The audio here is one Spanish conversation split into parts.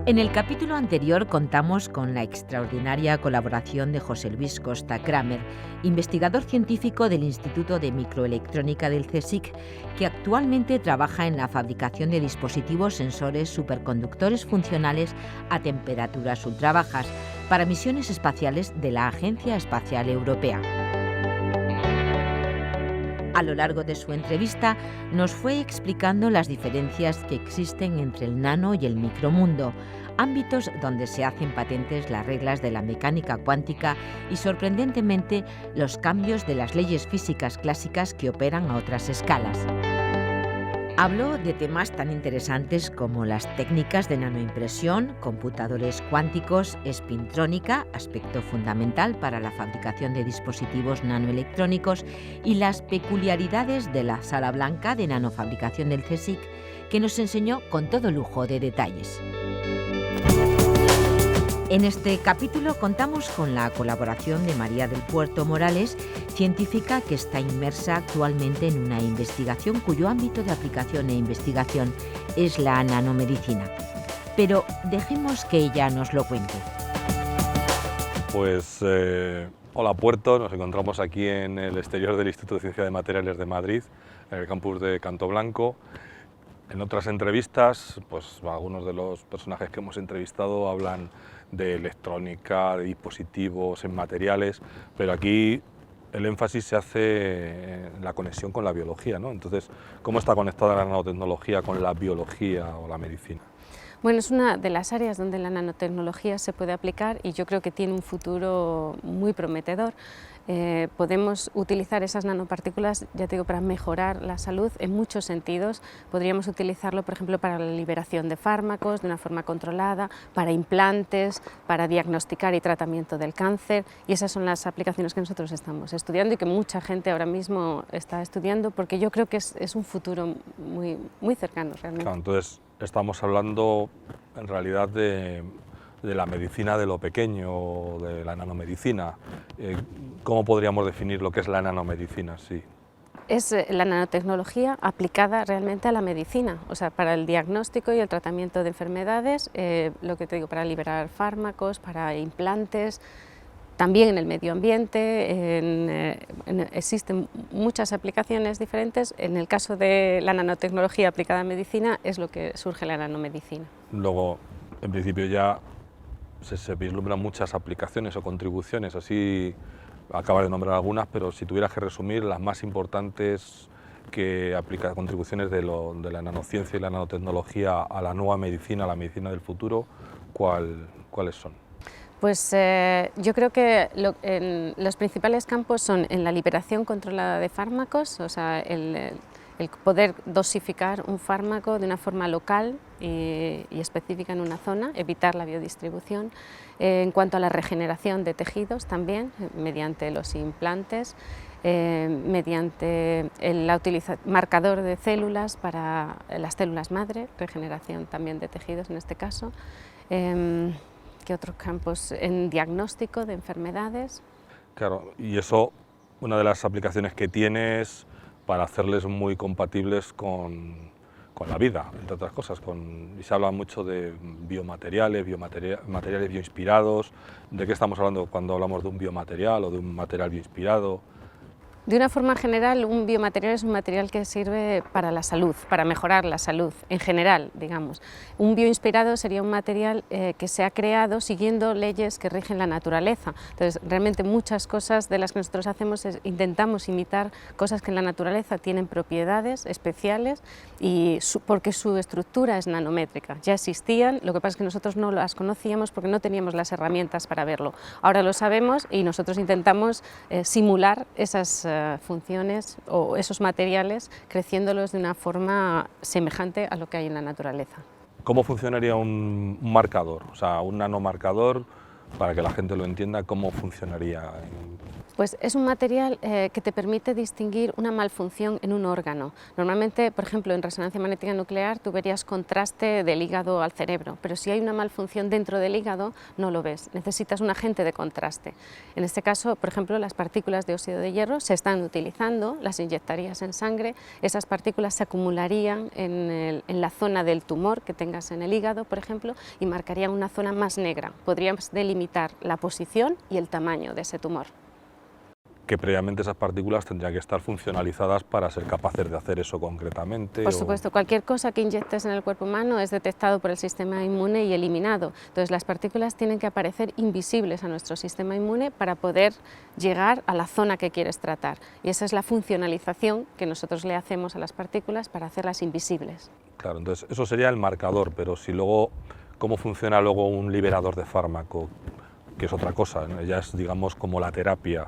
En el capítulo anterior contamos con la extraordinaria colaboración de José Luis Costa Kramer, investigador científico del Instituto de Microelectrónica del CSIC, que actualmente trabaja en la fabricación de dispositivos sensores superconductores funcionales a temperaturas ultrabajas para misiones espaciales de la Agencia Espacial Europea. A lo largo de su entrevista nos fue explicando las diferencias que existen entre el nano y el micromundo, ámbitos donde se hacen patentes las reglas de la mecánica cuántica y, sorprendentemente, los cambios de las leyes físicas clásicas que operan a otras escalas. Habló de temas tan interesantes como las técnicas de nanoimpresión, computadores cuánticos, espintrónica, aspecto fundamental para la fabricación de dispositivos nanoelectrónicos, y las peculiaridades de la sala blanca de nanofabricación del CSIC, que nos enseñó con todo lujo de detalles. En este capítulo contamos con la colaboración de María del Puerto Morales, científica que está inmersa actualmente en una investigación cuyo ámbito de aplicación e investigación es la nanomedicina. Pero dejemos que ella nos lo cuente. Pues hola Puerto, nos encontramos aquí en el exterior del Instituto de Ciencia de Materiales de Madrid, en el campus de Canto Blanco. En otras entrevistas, pues algunos de los personajes que hemos entrevistado hablan de electrónica, de dispositivos, en materiales, pero aquí el énfasis se hace en la conexión con la biología, ¿no? Entonces, ¿cómo está conectada la nanotecnología con la biología o la medicina? Bueno, es una de las áreas donde la nanotecnología se puede aplicar y yo creo que tiene un futuro muy prometedor. Podemos utilizar esas nanopartículas, ya te digo, para mejorar la salud en muchos sentidos. Podríamos utilizarlo, por ejemplo, para la liberación de fármacos de una forma controlada, para implantes, para diagnosticar y tratamiento del cáncer, y esas son las aplicaciones que nosotros estamos estudiando y que mucha gente ahora mismo está estudiando, porque yo creo que es un futuro muy cercano realmente. Claro, entonces estamos hablando en realidad de la medicina de lo pequeño, de la nanomedicina. ¿Cómo podríamos definir lo que es la nanomedicina? Sí. Es la nanotecnología aplicada realmente a la medicina, o sea, para el diagnóstico y el tratamiento de enfermedades, lo que te digo, para liberar fármacos, para implantes, también en el medio ambiente. Existen muchas aplicaciones diferentes. En el caso de la nanotecnología aplicada a medicina es lo que surge la nanomedicina. Luego, en principio ya se vislumbran muchas aplicaciones o contribuciones, así acabas de nombrar algunas, pero si tuvieras que resumir las más importantes contribuciones de la nanociencia y la nanotecnología a la nueva medicina, a la medicina del futuro, ¿cuáles son? Pues yo creo que los principales campos son en la liberación controlada de fármacos, o sea, el poder dosificar un fármaco de una forma local y específica en una zona, evitar la biodistribución. En cuanto a la regeneración de tejidos también, mediante los implantes, mediante el marcador de células para las células madre, regeneración también de tejidos en este caso. ¿Qué otros campos? En diagnóstico de enfermedades. Claro, y eso, una de las aplicaciones que tiene es para hacerles muy compatibles con la vida, entre otras cosas. Y se habla mucho de biomateriales, materiales bioinspirados. ¿De qué estamos hablando cuando hablamos de un biomaterial o de un material bioinspirado? De una forma general, un biomaterial es un material que sirve para la salud, para mejorar la salud en general, digamos. Un bioinspirado sería un material que se ha creado siguiendo leyes que rigen la naturaleza. Entonces, realmente muchas cosas de las que nosotros hacemos intentamos imitar cosas que en la naturaleza tienen propiedades especiales y porque su estructura es nanométrica. Ya existían, lo que pasa es que nosotros no las conocíamos porque no teníamos las herramientas para verlo. Ahora lo sabemos y nosotros intentamos simular esas funciones o esos materiales, creciéndolos de una forma semejante a lo que hay en la naturaleza. ¿Cómo funcionaría un marcador? O sea, un nanomarcador, para que la gente lo entienda, ¿cómo funcionaría? Pues es un material que te permite distinguir una malfunción en un órgano. Normalmente, por ejemplo, en resonancia magnética nuclear tú verías contraste del hígado al cerebro, pero si hay una malfunción dentro del hígado no lo ves, necesitas un agente de contraste. En este caso, por ejemplo, las partículas de óxido de hierro se están utilizando, las inyectarías en sangre, esas partículas se acumularían en la zona del tumor que tengas en el hígado, por ejemplo, y marcarían una zona más negra. Podríamos delimitar la posición y el tamaño de ese tumor. Que previamente esas partículas tendrían que estar funcionalizadas para ser capaces de hacer eso concretamente. Por supuesto, cualquier cosa que inyectes en el cuerpo humano es detectado por el sistema inmune y eliminado. Entonces las partículas tienen que aparecer invisibles a nuestro sistema inmune para poder llegar a la zona que quieres tratar. Y esa es la funcionalización que nosotros le hacemos a las partículas para hacerlas invisibles. Claro, entonces eso sería el marcador, pero si luego, ¿cómo funciona luego un liberador de fármaco? Que es otra cosa, ¿no? Ya es, digamos, como la terapia.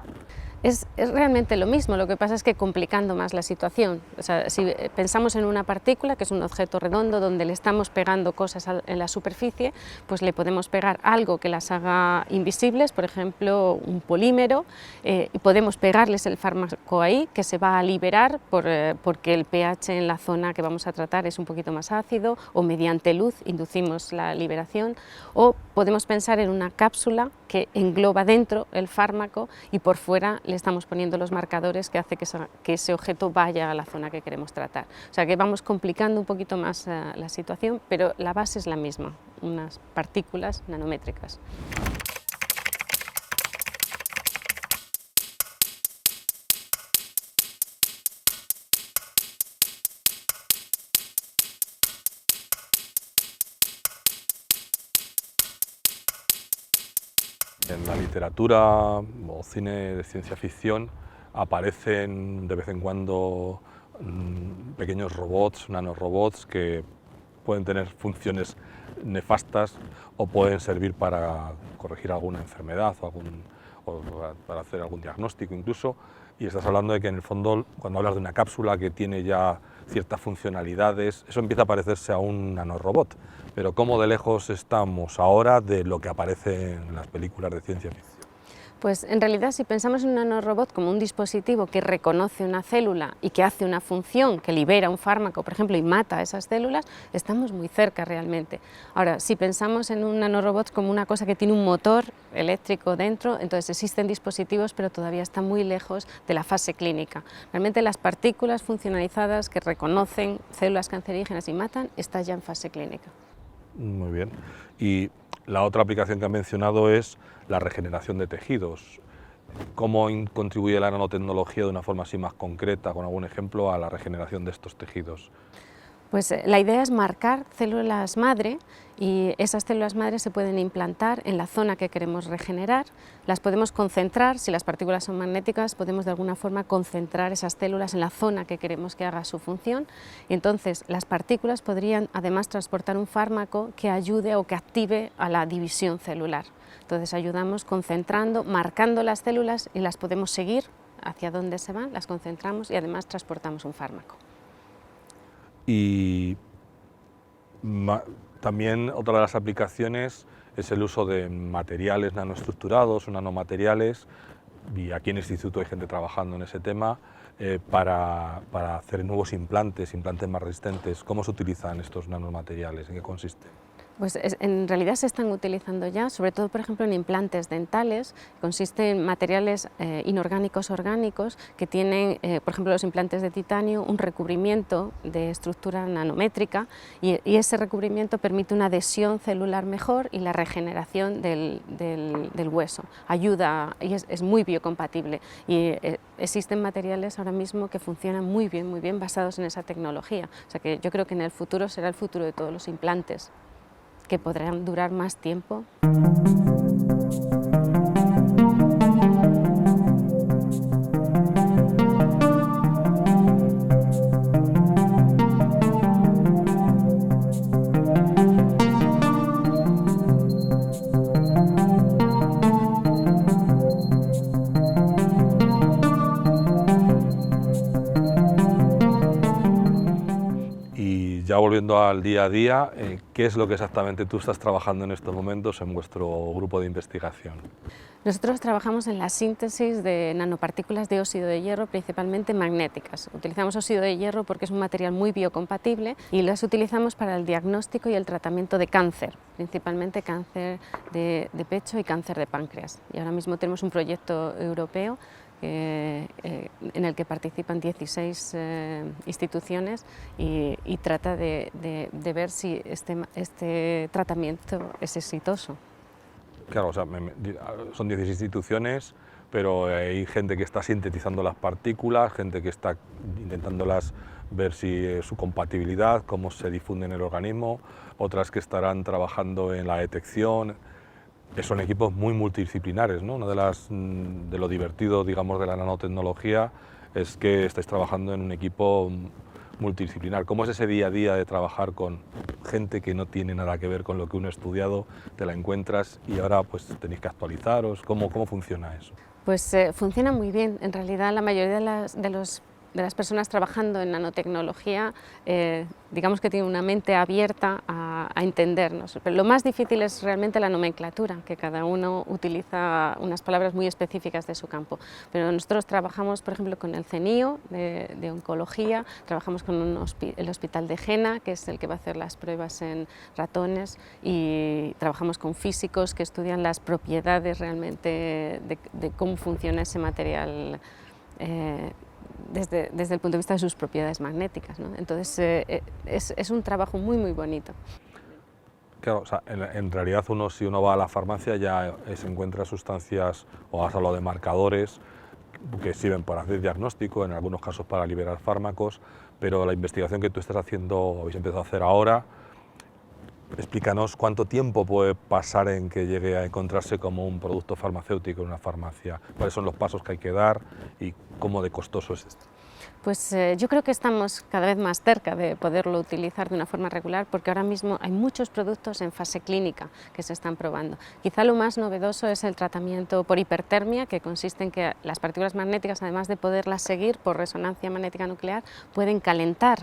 Es realmente lo mismo, lo que pasa es que complicando más la situación. O sea, si pensamos en una partícula, que es un objeto redondo donde le estamos pegando cosas en la superficie, pues le podemos pegar algo que las haga invisibles, por ejemplo, un polímero, y podemos pegarles el fármaco ahí, que se va a liberar porque el pH en la zona que vamos a tratar es un poquito más ácido, o mediante luz inducimos la liberación, o podemos pensar en una cápsula que engloba dentro el fármaco y por fuera le estamos poniendo los marcadores que hace que ese objeto vaya a la zona que queremos tratar. O sea que vamos complicando un poquito más la situación, pero la base es la misma, unas partículas nanométricas. En la literatura o cine de ciencia ficción aparecen de vez en cuando pequeños robots, nanorobots, que pueden tener funciones nefastas o pueden servir para corregir alguna enfermedad o para hacer algún diagnóstico incluso. Y estás hablando de que en el fondo, cuando hablas de una cápsula que tiene ya ciertas funcionalidades, eso empieza a parecerse a un nanorobot. Pero ¿cómo de lejos estamos ahora de lo que aparece en las películas de ciencia ficción? Pues en realidad, si pensamos en un nanorobot como un dispositivo que reconoce una célula y que hace una función, que libera un fármaco, por ejemplo, y mata a esas células, estamos muy cerca realmente. Ahora, si pensamos en un nanorobot como una cosa que tiene un motor eléctrico dentro, entonces existen dispositivos, pero todavía está muy lejos de la fase clínica. Realmente las partículas funcionalizadas que reconocen células cancerígenas y matan, están ya en fase clínica. Muy bien. Y la otra aplicación que ha mencionado es la regeneración de tejidos. ¿Cómo contribuye la nanotecnología de una forma así más concreta, con algún ejemplo, a la regeneración de estos tejidos? Pues la idea es marcar células madre y esas células madre se pueden implantar en la zona que queremos regenerar, las podemos concentrar, si las partículas son magnéticas podemos de alguna forma concentrar esas células en la zona que queremos que haga su función y entonces las partículas podrían además transportar un fármaco que ayude o que active a la división celular. Entonces ayudamos concentrando, marcando las células y las podemos seguir hacia dónde se van, las concentramos y además transportamos un fármaco. Y también otra de las aplicaciones es el uso de materiales nanoestructurados o nanomateriales, y aquí en el instituto hay gente trabajando en ese tema, para hacer nuevos implantes más resistentes. ¿Cómo se utilizan estos nanomateriales? ¿En qué consiste? Pues en realidad se están utilizando ya, sobre todo por ejemplo en implantes dentales, consiste en materiales inorgánicos orgánicos que tienen, por ejemplo los implantes de titanio, un recubrimiento de estructura nanométrica y ese recubrimiento permite una adhesión celular mejor y la regeneración del hueso, ayuda y es muy biocompatible y existen materiales ahora mismo que funcionan muy bien basados en esa tecnología, o sea que yo creo que en el futuro será el futuro de todos los implantes, que podrán durar más tiempo. Y ya volviendo al día a día, ¿qué es lo que exactamente tú estás trabajando en estos momentos en vuestro grupo de investigación? Nosotros trabajamos en la síntesis de nanopartículas de óxido de hierro, principalmente magnéticas. Utilizamos óxido de hierro porque es un material muy biocompatible y las utilizamos para el diagnóstico y el tratamiento de cáncer, principalmente cáncer de pecho y cáncer de páncreas. Y ahora mismo tenemos un proyecto europeo en el que participan 16 instituciones y trata de ver si este tratamiento es exitoso. Claro, o sea, son 16 instituciones, pero hay gente que está sintetizando las partículas, gente que está intentándolas ver si su compatibilidad, cómo se difunde en el organismo, otras que estarán trabajando en la detección. Son equipos muy multidisciplinares, ¿no? Una de lo divertido, digamos, de la nanotecnología es que estáis trabajando en un equipo multidisciplinar. ¿Cómo es ese día a día de trabajar con gente que no tiene nada que ver con lo que uno ha estudiado, te la encuentras y ahora pues tenéis que actualizaros? ¿Cómo funciona eso? Pues funciona muy bien. En realidad la mayoría de las personas trabajando en nanotecnología, digamos que tienen una mente abierta a entendernos. Pero lo más difícil es realmente la nomenclatura, que cada uno utiliza unas palabras muy específicas de su campo. Pero nosotros trabajamos, por ejemplo, con el CENIO de oncología, trabajamos con el Hospital de Jena, que es el que va a hacer las pruebas en ratones, y trabajamos con físicos que estudian las propiedades realmente de cómo funciona ese material desde el punto de vista de sus propiedades magnéticas, ¿no? Entonces es un trabajo muy muy bonito. Claro, o sea, en realidad si uno va a la farmacia ya se encuentra sustancias, o has hablado de marcadores, que sirven para hacer diagnóstico, en algunos casos para liberar fármacos, pero la investigación que tú estás haciendo, habéis empezado a hacer ahora, explícanos cuánto tiempo puede pasar en que llegue a encontrarse como un producto farmacéutico en una farmacia, cuáles son los pasos que hay que dar y cómo de costoso es esto. Pues yo creo que estamos cada vez más cerca de poderlo utilizar de una forma regular, porque ahora mismo hay muchos productos en fase clínica que se están probando. Quizá lo más novedoso es el tratamiento por hipertermia, que consiste en que las partículas magnéticas, además de poderlas seguir por resonancia magnética nuclear, pueden calentar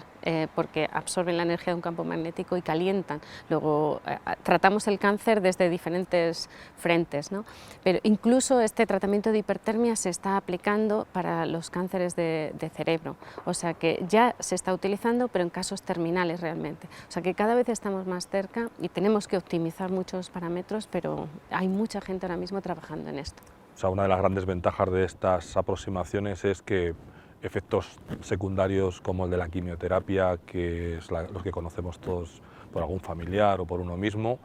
porque absorben la energía de un campo magnético y calientan. Luego tratamos el cáncer desde diferentes frentes, ¿no? Pero incluso este tratamiento de hipertermia se está aplicando para los cánceres de cerebro. O sea que ya se está utilizando, pero en casos terminales realmente. O sea que cada vez estamos más cerca y tenemos que optimizar muchos parámetros, pero hay mucha gente ahora mismo trabajando en esto. O sea, una de las grandes ventajas de estas aproximaciones es que efectos secundarios como el de la quimioterapia, que es los que conocemos todos por algún familiar o por uno mismo,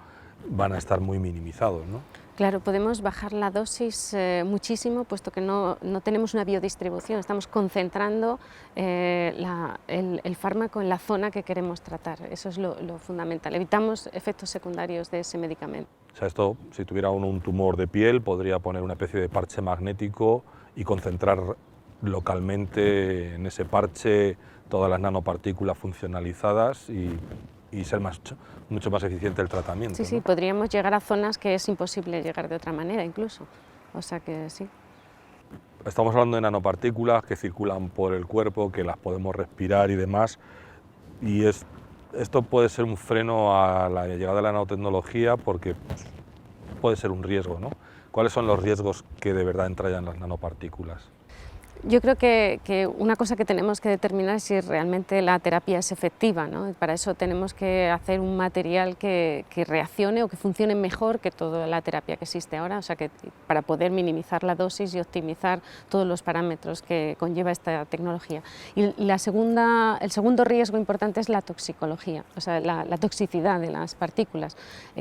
van a estar muy minimizados, ¿no? Claro, podemos bajar la dosis muchísimo, puesto que no tenemos una biodistribución, estamos concentrando el fármaco en la zona que queremos tratar, eso es lo fundamental, evitamos efectos secundarios de ese medicamento. O sea, esto, si tuviera uno un tumor de piel, podría poner una especie de parche magnético y concentrar localmente en ese parche todas las nanopartículas funcionalizadas y ser mucho más eficiente el tratamiento. Sí, ¿no? sí, podríamos llegar a zonas que es imposible llegar de otra manera incluso, o sea que sí. Estamos hablando de nanopartículas que circulan por el cuerpo, que las podemos respirar y demás, y esto puede ser un freno a la llegada de la nanotecnología porque puede ser un riesgo, ¿no? ¿Cuáles son los riesgos que de verdad entrañan las nanopartículas? Yo creo que una cosa que tenemos que determinar es si realmente la terapia es efectiva, ¿no? Y para eso tenemos que hacer un material que reaccione o que funcione mejor que toda la terapia que existe ahora, o sea que para poder minimizar la dosis y optimizar todos los parámetros que conlleva esta tecnología. Y el segundo riesgo importante es la toxicología, o sea, la toxicidad de las partículas,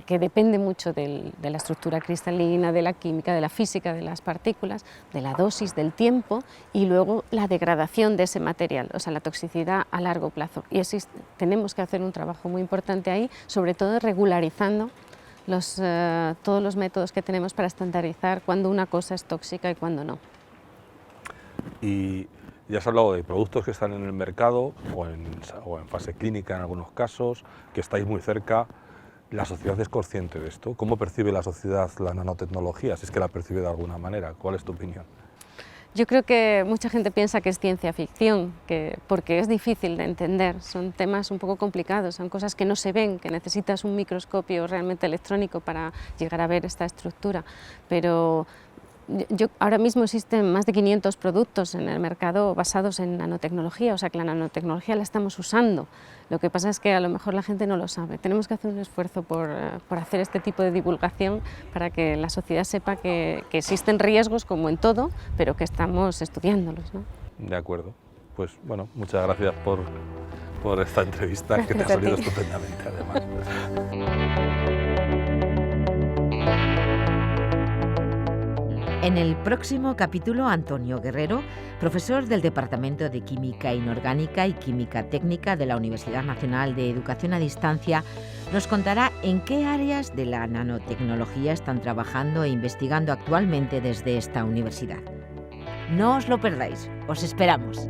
que depende mucho de la estructura cristalina, de la química, de la física de las partículas, de la dosis, del tiempo, y luego la degradación de ese material, o sea, la toxicidad a largo plazo. Y tenemos que hacer un trabajo muy importante ahí, sobre todo regularizando todos los métodos que tenemos para estandarizar cuándo una cosa es tóxica y cuándo no. Y ya has hablado de productos que están en el mercado o en fase clínica en algunos casos, que estáis muy cerca. ¿La sociedad es consciente de esto? ¿Cómo percibe la sociedad la nanotecnología? Si es que la percibe de alguna manera. ¿Cuál es tu opinión? Yo creo que mucha gente piensa que es ciencia ficción, porque es difícil de entender, son temas un poco complicados, son cosas que no se ven, que necesitas un microscopio realmente electrónico para llegar a ver esta estructura, pero ahora mismo existen más de 500 productos en el mercado basados en nanotecnología, o sea que la nanotecnología la estamos usando. Lo que pasa es que a lo mejor la gente no lo sabe. Tenemos que hacer un esfuerzo por hacer este tipo de divulgación para que la sociedad sepa que existen riesgos como en todo, pero que estamos estudiándolos, ¿no? De acuerdo. Pues bueno, muchas gracias por esta entrevista, que te ha salido estupendamente además. En el próximo capítulo, Antonio Guerrero, profesor del Departamento de Química Inorgánica y Química Técnica de la Universidad Nacional de Educación a Distancia, nos contará en qué áreas de la nanotecnología están trabajando e investigando actualmente desde esta universidad. No os lo perdáis, os esperamos.